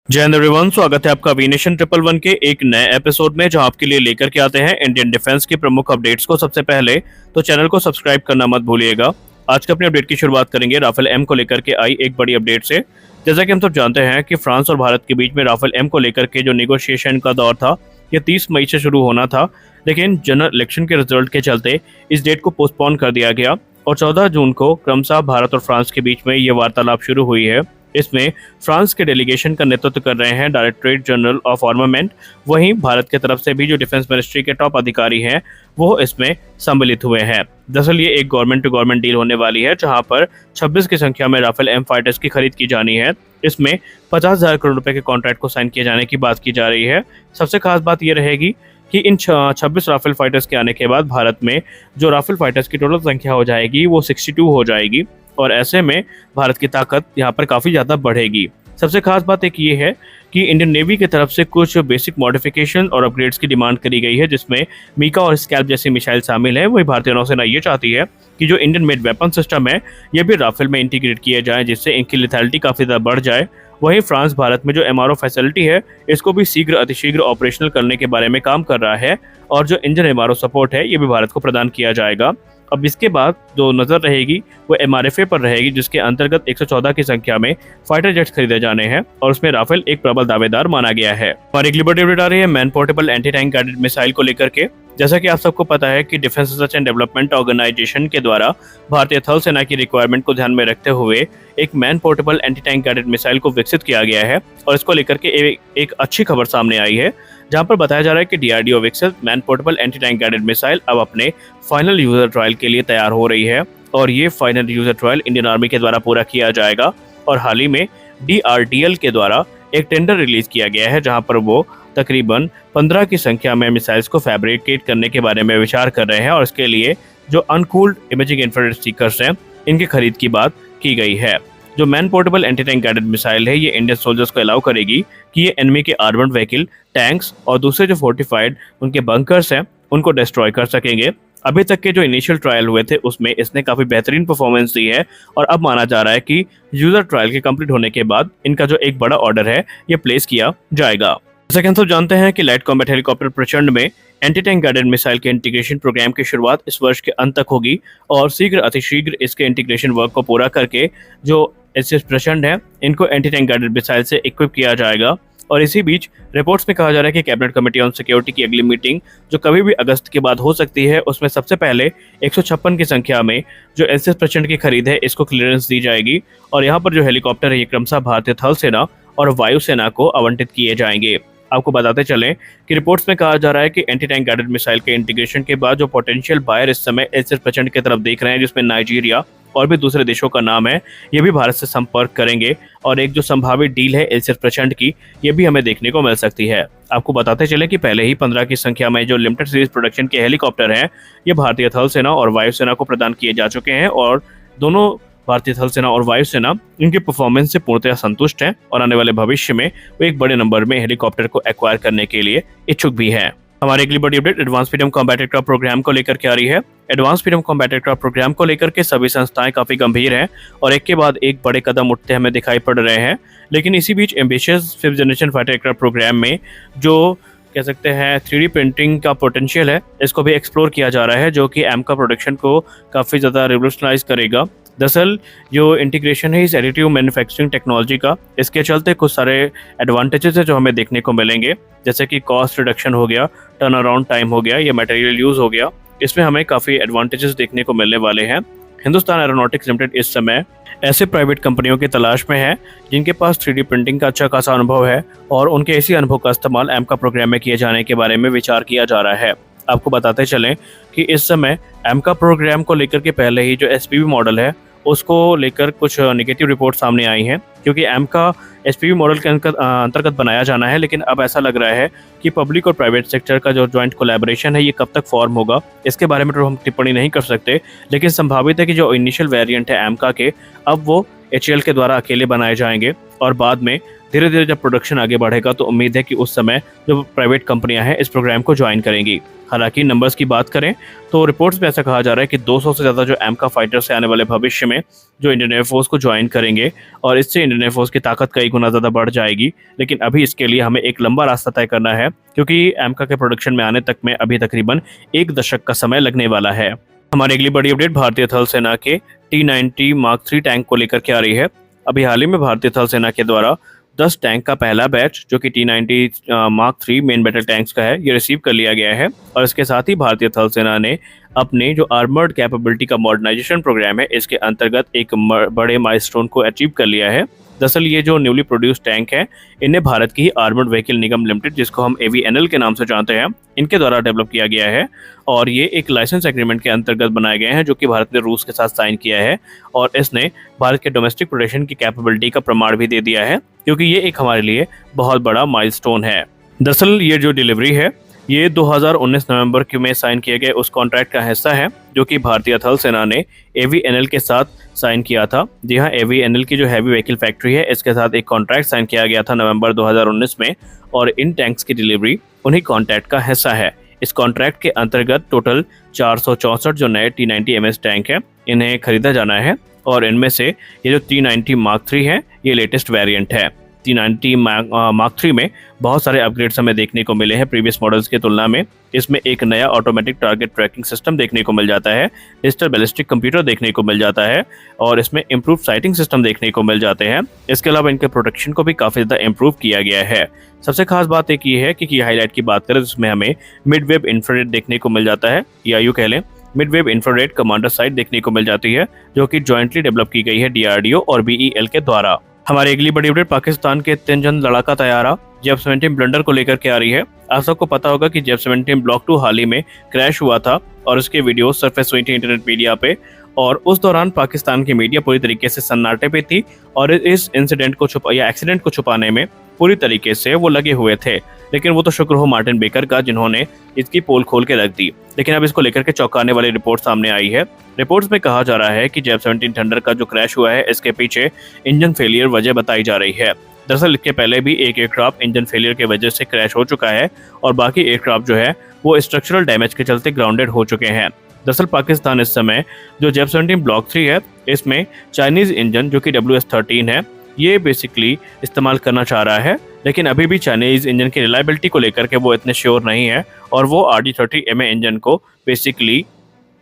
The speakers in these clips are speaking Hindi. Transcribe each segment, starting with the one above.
जय हिंद एवरीवन, स्वागत है आपका वीनेशन 111 के एक नए एपिसोड में, जहां आपके लिए लेकर के आते हैं इंडियन डिफेंस की प्रमुख अपडेट्स को। सबसे पहले तो चैनल को सब्सक्राइब करना मत भूलिएगा। आज के अपने अपडेट की शुरुआत करेंगे राफेल एम को लेकर के आई एक बड़ी अपडेट से। जैसा कि हम सब जानते हैं कि फ्रांस और भारत के बीच में राफेल एम को लेकर के जो नेगोशिएशन का दौर था, ये 30 मई से शुरू होना था, लेकिन जनरल इलेक्शन के रिजल्ट के चलते इस डेट को पोस्टपोन कर दिया गया और 14 जून को क्रमशः भारत और फ्रांस के बीच में ये वार्तालाप शुरू हुई है। इसमें फ्रांस के डेलीगेशन का नेतृत्व कर रहे हैं डायरेक्टरेट जनरल ऑफ आर्मामेंट। वहीं भारत की तरफ से भी जो डिफेंस मिनिस्ट्री के टॉप अधिकारी हैं वो इसमें सम्मिलित हुए हैं। दरअसल ये एक गवर्नमेंट टू गवर्नमेंट डील होने वाली है, जहां पर 26 की संख्या में राफेल एम फाइटर्स की खरीद की जानी है। इसमें 50,000 करोड़ रुपए के कॉन्ट्रैक्ट को साइन किए जाने की बात की जा रही है। सबसे खास बात यह रहेगी कि इन 26 राफेल फाइटर्स के आने के बाद भारत में जो राफेल फाइटर्स की टोटल संख्या हो जाएगी वो 62 हो जाएगी और ऐसे में भारत की ताकत यहाँ पर काफ़ी ज़्यादा बढ़ेगी। सबसे खास बात एक ये है कि इंडियन नेवी की तरफ से कुछ बेसिक मॉडिफिकेशन और अपग्रेड्स की डिमांड करी गई है, जिसमें मीका और स्कैल्प जैसी मिसाइल शामिल है। वही भारतीय नौसेना ये चाहती है कि जो इंडियन मेड वेपन सिस्टम है ये भी राफेल में इंटीग्रेट किए जाए, जिससे इनकी लिथैलिटी काफ़ी ज़्यादा बढ़ जाए। वहीं फ्रांस भारत में जो एमआरओ फैसिलिटी है इसको भी शीघ्र अतिशीघ्र ऑपरेशनल करने के बारे में काम कर रहा है और जो इंजन एमआरओ सपोर्ट है ये भी भारत को प्रदान किया जाएगा। अब इसके बाद जो नज़र रहेगी वो एमआरएफए पर रहेगी, जिसके अंतर्गत 114 की संख्या में फाइटर जेट्स खरीदे जाने हैं और उसमें राफेल एक प्रबल दावेदार माना गया है। और एक लिबर्टी अपडेट आ रही है man portable anti tank guided missile को लेकर के। जैसा कि आप सबको पता है कि defence research and development organisation के द्वारा भारतीय थल सेना की रिक्वायरमेंट को ध्यान में रखते हुए एक man portable anti tank guided missile को विकसित किया गया है और इसको लेकर के एक अच्छी खबर सामने आई है, जहां पर बताया जा रहा है कि डीआरडीओ विकसित man portable anti tank guided missile अब अपने फाइनल यूजर ट्रायल के लिए तैयार हो रही है और ये final user trial Indian army के द्वारा पूरा किया जाएगा। और हाल ही में डीआरडीएल के द्वारा एक टेंडर रिलीज किया गया है, जहां पर वो तकरीबन 15 की संख्या में मिसाइल्स को फैब्रिकेट करने के बारे में विचार कर रहे हैं और इसके लिए जो अनकूल्ड इमेजिंग इंफ्रारेड सीकर्स हैं इनकी खरीद की बात की गई है। जो man portable anti tank guided missile है ये इंडियन सोल्जर्स को अलाउ करेगी कि ये एनिमी के आर्मर्ड व्हीकल, टैंक्स और दूसरे जो फोर्टिफाइड उनके बंकर्स हैं उनको डिस्ट्रॉय कर सकेंगे। अभी तक के जो इनिशियल ट्रायल हुए थे उसमें इसने काफ़ी बेहतरीन परफॉर्मेंस दी है और अब माना जा रहा है कि यूजर ट्रायल के कंप्लीट होने के बाद इनका जो एक बड़ा ऑर्डर है ये प्लेस किया जाएगा। जैसा कि हम सब जानते हैं कि लाइट कॉम्बैट हेलीकॉप्टर प्रचंड में एंटी टैंक गाइडेड मिसाइल के इंटीग्रेशन प्रोग्राम की शुरुआत इस वर्ष के अंत तक होगी और शीघ्र अतिशीघ्र इसके इंटीग्रेशन वर्क को पूरा करके जो एसएस प्रचंड है इनको एंटी टैंक गाइडेड मिसाइल से इक्विप किया जाएगा। और इसी बीच रिपोर्ट्स में कहा जा रहा है कि कैबिनेट कमेटी ऑन सिक्योरिटी की अगली मीटिंग जो कभी भी अगस्त के बाद हो सकती है, उसमें सबसे पहले 156 की संख्या में जो एसएस प्रचंड की खरीद है इसको क्लियरेंस दी जाएगी और यहाँ पर जो हेलीकॉप्टर है ये क्रमशः भारतीय थल सेना और वायुसेना को आवंटित किए जाएंगे। आपको बताते चलें कि रिपोर्ट्स में कहा जा रहा है कि एंटी टैंक गाइडेड मिसाइल के इंटीग्रेशन के बाद जो पोटेंशियल बायर इस समय एसएस प्रचंड की तरफ देख रहे हैं, जिसमें नाइजीरिया और भी दूसरे देशों का नाम है, ये भी भारत से संपर्क करेंगे और एक जो संभावित डील है एसएस प्रचंड की ये भी हमें देखने को मिल सकती है। आपको बताते चले कि पहले ही 15 की संख्या में जो लिमिटेड सीरीज प्रोडक्शन के हेलीकॉप्टर हैं ये भारतीय थल सेना और वायुसेना को प्रदान किए जा चुके हैं और दोनों भारतीय थल सेना और वायुसेना इनके परफॉर्मेंस से पूर्णतः संतुष्ट हैं और आने वाले भविष्य में वो एक बड़े नंबर में हेलीकॉप्टर को एक्वायर करने के लिए इच्छुक भी हैं। हमारे अगली बड़ी update advance medium combat aircraft programme को लेकर के आ रही है। Advance medium combat aircraft programme को लेकर के सभी संस्थाएं काफी गंभीर हैं और एक के बाद एक बड़े कदम उठते हमें दिखाई पड़ रहे हैं, लेकिन इसी बीच ambitious 5th generation fighter aircraft programme में जो कह सकते हैं 3D प्रिंटिंग का पोटेंशियल है इसको भी एक्सप्लोर किया जा रहा है, जो कि एमका प्रोडक्शन को काफ़ी ज़्यादा रिवोल्यूशनाइज करेगा। दरअसल जो इंटीग्रेशन है इस एडिटिव मैन्युफैक्चरिंग टेक्नोलॉजी का, इसके चलते कुछ सारे एडवांटेजेस है जो हमें देखने को मिलेंगे, जैसे कि कॉस्ट रिडक्शन हो गया, टर्न अराउंड टाइम हो गया या मटेरियल यूज़ हो गया। इसमें हमें काफ़ी एडवांटेजेस देखने को मिलने वाले हैं। हिंदुस्तान एरोनॉटिक्स लिमिटेड इस समय ऐसे प्राइवेट कंपनियों की तलाश में है जिनके पास 3D प्रिंटिंग का अच्छा खासा अनुभव है और उनके इसी अनुभव का इस्तेमाल एमका प्रोग्राम में किए जाने के बारे में विचार किया जा रहा है। आपको बताते चलें कि इस समय एमका प्रोग्राम को लेकर के पहले ही जो एसपीवी मॉडल है उसको लेकर कुछ नेगेटिव रिपोर्ट सामने आई हैं, क्योंकि एमका एसपीवी मॉडल के अंतर्गत बनाया जाना है, लेकिन अब ऐसा लग रहा है कि पब्लिक और प्राइवेट सेक्टर का जो ज्वाइंट कोलैबोरेशन है ये कब तक फॉर्म होगा इसके बारे में तो हम टिप्पणी नहीं कर सकते, लेकिन संभावित है कि जो इनिशियल वेरिएंट है एमका के अब वो एचएएल के द्वारा अकेले बनाए जाएंगे और बाद में धीरे धीरे जब प्रोडक्शन आगे बढ़ेगा तो उम्मीद है कि उस समय जो प्राइवेट कंपनियां हैं इस प्रोग्राम को ज्वाइन करेंगी। हालांकि नंबर्स की बात करें तो रिपोर्ट्स में ऐसा कहा जा रहा है कि 200 से ज़्यादा जो एमका फाइटर्स से आने वाले भविष्य में जो इंडियन एयरफोर्स को ज्वाइन करेंगे और इससे इंडियन एयरफोर्स की ताकत कई गुना ज़्यादा बढ़ जाएगी। लेकिन अभी इसके लिए हमें एक लंबा रास्ता तय करना है, क्योंकि एमका के प्रोडक्शन में आने तक में अभी तकरीबन 1 दशक का समय लगने वाला है। हमारी अगली बड़ी अपडेट भारतीय थल सेना के T-90 मार्क 3 टैंक को लेकर के आ रही है। अभी हाल ही में भारतीय थल सेना के द्वारा 10 टैंक का पहला बैच जो कि T-90 mark 3 main battle tanks का है, ये रिसीव कर लिया गया है। और इसके साथ ही भारतीय थल सेना ने अपने जो आर्मर्ड कैपेबिलिटी का मॉडर्नाइजेशन प्रोग्राम है इसके अंतर्गत एक बड़े माइलस्टोन को अचीव कर लिया है। दरअसल ये जो न्यूली प्रोड्यूस टैंक है इन्हें भारत की ही आर्मर्ड व्हीकल निगम लिमिटेड, जिसको हम AVNL के नाम से जानते हैं, इनके द्वारा डेवलप किया गया है। और ये एक लाइसेंस एग्रीमेंट के अंतर्गत बनाए गए हैं जो कि भारत ने रूस के साथ साइन किया है। और इसने भारत के डोमेस्टिक प्रोडक्शन की कैपेबिलिटी का प्रमाण भी दे दिया है, क्योंकि ये एक हमारे लिए बहुत बड़ा माइलस्टोन है। दरअसल ये जो डिलीवरी है ये 2019 नवंबर में साइन किए गए उस कॉन्ट्रैक्ट का हिस्सा है जो कि भारतीय थल सेना ने AVNL के साथ साइन किया था। जी हाँ, AVNL की जो हैवी व्हीकल फैक्ट्री है इसके साथ एक कॉन्ट्रैक्ट साइन किया गया था नवंबर 2019 में, और इन टैंक्स की डिलीवरी उन्हीं कॉन्ट्रैक्ट का हिस्सा है। इस कॉन्ट्रैक्ट के अंतर्गत टोटल 464 जो नए T-90 MS टैंक है इन्हें खरीदा जाना है, और इनमें से ये जो T-90 मार्क 3 है ये लेटेस्ट वेरिएंट है। T-90 मार्क 3 में बहुत सारे अपग्रेड्स हमें देखने को मिले हैं प्रीवियस मॉडल्स की तुलना में। इसमें एक नया ऑटोमेटिक टारगेट ट्रैकिंग सिस्टम देखने को मिल जाता है, डिजिटल बैलिस्टिक कंप्यूटर देखने को मिल जाता है, और इसमें इम्प्रूव साइटिंग सिस्टम देखने को मिल जाते हैं। इसके अलावा इनके प्रोटेक्शन को भी काफ़ी ज़्यादा इम्प्रूव किया गया है। सबसे खास बात एक ये है कि हाईलाइट की बात करें तो इसमें हमें मिड वेव इंफ्रारेड देखने को मिल जाता है, या यूँ कह लें mid wave infrared commander site देखने को मिल जाती है, जो कि जॉइंटली डेवलप की गई है DRDO और BEL के द्वारा। हमारी अगली बड़ी अपडेट पाकिस्तान के 3 जन लड़ाका तैयारा JAV-17 ब्लंडर को लेकर के आ रही है। आप सबको पता होगा कि JAV-17 ब्लॉक 2 हाल ही में क्रैश हुआ था और इसके वीडियो सरफेस हुई थी इंटरनेट मीडिया पे, और उस दौरान पाकिस्तान की मीडिया पूरी तरीके से सन्नाटे पे थी और इस इंसिडेंट को एक्सीडेंट को छुपाने में पूरी तरीके से वो लगे हुए थे। लेकिन वो तो शुक्र हो मार्टिन बेकर का, जिन्होंने इसकी पोल खोल के रख दी। लेकिन अब इसको लेकर के चौंकाने वाली रिपोर्ट सामने आई है। रिपोर्ट्स में कहा जा रहा है कि JAV-17 थंडर का जो क्रैश हुआ है इसके पीछे इंजन फेलियर वजह बताई जा रही है। दरअसल इसके पहले भी एक एयरक्राफ्ट इंजन फेलियर की वजह से क्रैश हो चुका है, और बाकी एयरक्राफ्ट जो है वो स्ट्रक्चरल डैमेज के चलते ग्राउंडेड हो चुके हैं। दरअसल पाकिस्तान इस समय जो JAV-17 ब्लॉक 3 है इसमें चाइनीज इंजन जो कि WS-13 है ये बेसिकली इस्तेमाल करना चाह रहा है, लेकिन अभी भी चाइनीज इंजन की रिलायबिलिटी को लेकर के वो इतने श्योर नहीं है, और वो RD-30 MA इंजन को बेसिकली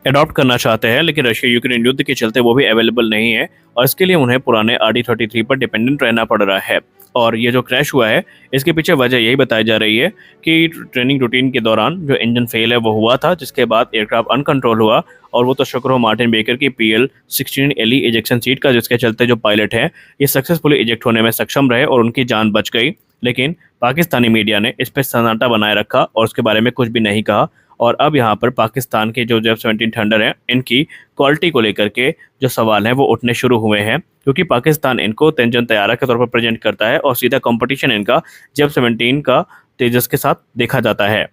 अडॉप्ट करना चाहते हैं। लेकिन रशिया यूक्रेन युद्ध के चलते वो भी अवेलेबल नहीं है, और इसके लिए उन्हें पुराने RD-33 पर डिपेंडेंट रहना पड़ रहा है। और ये जो क्रैश हुआ है इसके पीछे वजह यही बताई जा रही है कि ट्रेनिंग रूटीन के दौरान जो इंजन फेल है वो हुआ था, जिसके बाद एयरक्राफ्ट अनकंट्रोल हुआ, और वो तो शुक्र हो मार्टिन बेकर की PL-16 LE इजेक्शन सीट का, जिसके चलते जो पायलट है ये सक्सेसफुली इजेक्ट होने में सक्षम रहे और उनकी जान बच गई। लेकिन पाकिस्तानी मीडिया ने इस पर सन्नाटा बनाए रखा और उसके बारे में कुछ भी नहीं कहा, और अब यहाँ पर पाकिस्तान के जो JAV-17 थंडर हैं इनकी क्वालिटी को लेकर के जो सवाल हैं वो उठने शुरू हुए हैं, क्योंकि पाकिस्तान इनको तेंजन तैयारा के तौर पर प्रेजेंट करता है और सीधा कंपटीशन इनका JAV-17 का तेजस के साथ देखा जाता है।